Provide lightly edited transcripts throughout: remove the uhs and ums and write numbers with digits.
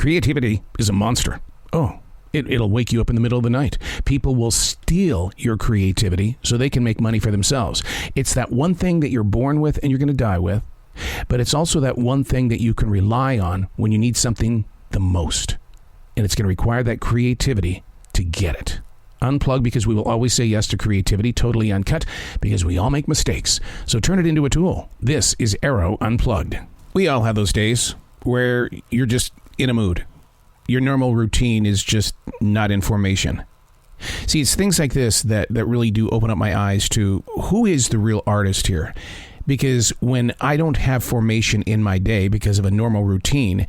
Creativity is a monster. Oh, it'll wake you up in the middle of the night. People will steal your creativity so they can make money for themselves. It's that one thing that you're born with and you're going to die with, but it's also that one thing that you can rely on when you need something the most. And it's going to require that creativity to get it. Unplugged, because we will always say yes to creativity. Totally Uncut, because we all make mistakes. So turn it into a tool. This is Arroe Unplugged. We all have those days where you're just in a mood. Your normal routine is just not in formation. See, it's things like this that really do open up my eyes to who is the real artist here. Because when I don't have formation in my day because of a normal routine,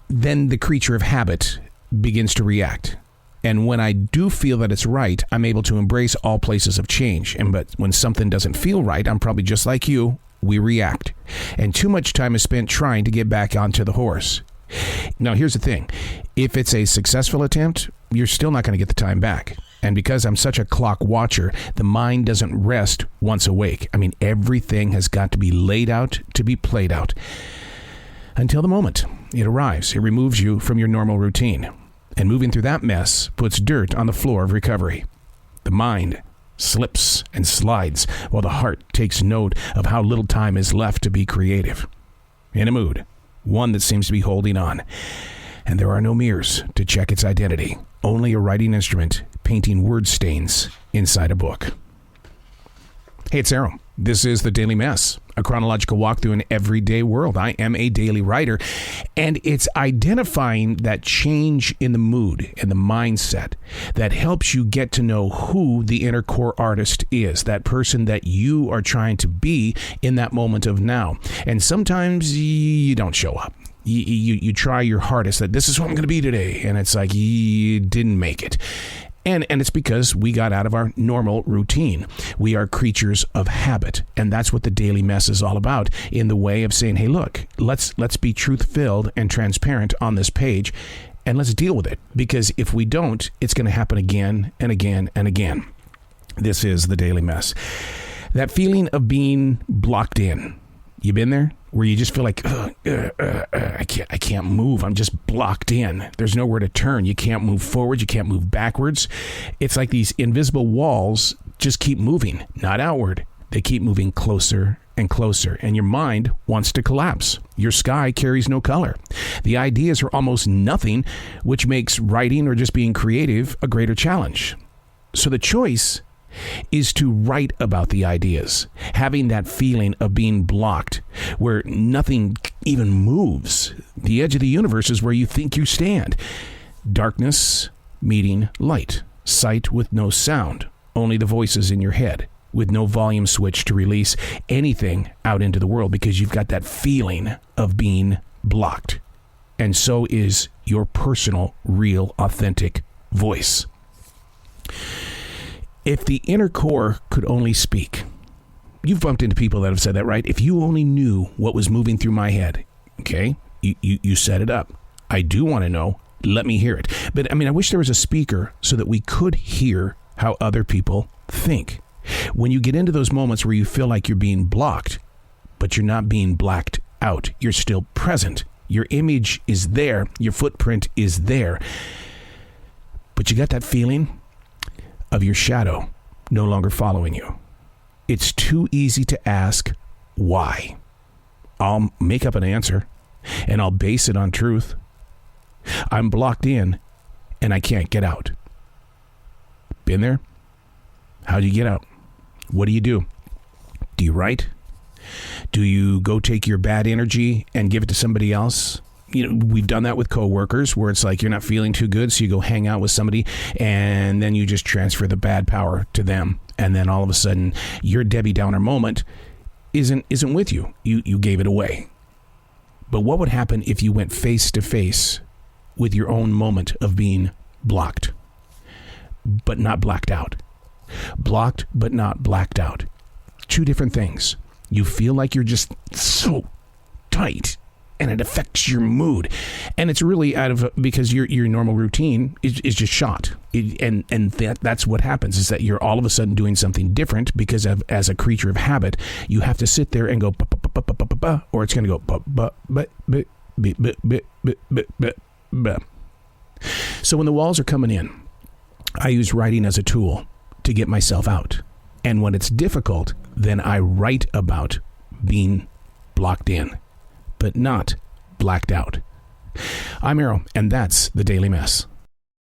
then the creature of habit begins to react. And when I do feel that it's right, I'm able to embrace all places of change. But when something doesn't feel right, I'm probably just like you, we react. And too much time is spent trying to get back onto the horse. Now, here's the thing. If it's a successful attempt, you're still not going to get the time back. And because I'm such a clock watcher, the mind doesn't rest once awake. I mean, everything has got to be laid out to be played out. Until the moment it arrives, it removes you from your normal routine. And moving through that mess puts dirt on the floor of recovery. The mind slips and slides while the heart takes note of how little time is left to be creative. In a mood. One that seems to be holding on. And there are no mirrors to check its identity. Only a writing instrument painting word stains inside a book. Hey, it's Arroe. This is The Daily Mess, a chronological walk through an everyday world. I am a daily writer, and it's identifying that change in the mood and the mindset that helps you get to know who the inner core artist is, that person that you are trying to be in that moment of now. And sometimes you don't show up. You try your hardest that this is what I'm going to be today, and it's like you didn't make it. And it's because we got out of our normal routine. We are creatures of habit, and that's what the Daily Mess is all about, in the way of saying, hey, look, let's be truth-filled and transparent on this page, and let's deal with it. Because if we don't, it's going to happen again and again and again. This is the Daily Mess. That feeling of being blocked in. You been there? Where you just feel like, I can't move. I'm just blocked in. There's nowhere to turn. You can't move forward. You can't move backwards. It's like these invisible walls just keep moving, not outward. They keep moving closer and closer, and your mind wants to collapse. Your sky carries no color. The ideas are almost nothing, which makes writing or just being creative a greater challenge. So the choice is to write about the ideas, having that feeling of being blocked, where nothing even moves. The edge of the universe is where you think you stand. Darkness meeting light. Sight with no sound. Only the voices in your head, with no volume switch to release anything out into the world, because you've got that feeling of being blocked. And so is your personal, real, authentic voice. If the inner core could only speak. You've bumped into people that have said that, right? If you only knew what was moving through my head. Okay, you set it up. I do want to know. Let me hear it. But I mean, I wish there was a speaker so that we could hear how other people think. When you get into those moments where you feel like you're being blocked, but you're not being blacked out. You're still present. Your image is there. Your footprint is there. But you got that feeling of your shadow no longer following you. It's too easy to ask why. I'll make up an answer, and I'll base it on truth. I'm blocked in, and I can't get out. Been there? How do you get out? What do you do? Do you write? Do you go take your bad energy and give it to somebody else? You know, we've done that with coworkers where it's like you're not feeling too good, so you go hang out with somebody, and then you just transfer the bad power to them. And then all of a sudden, your Debbie Downer moment isn't with you. You gave it away. But what would happen if you went face to face with your own moment of being blocked, but not blacked out? Blocked, but not blacked out. Two different things. You feel like you're just so tight, and it affects your mood. And it's really because your normal routine is just shot. That's what happens, is that you're all of a sudden doing something different because as a creature of habit, you have to sit there and go, or it's going to go, Bleh. So when the walls are coming in, I use writing as a tool to get myself out. And when it's difficult, then I write about being blocked in, but not blacked out. I'm Arroe, and that's the Daily Mess.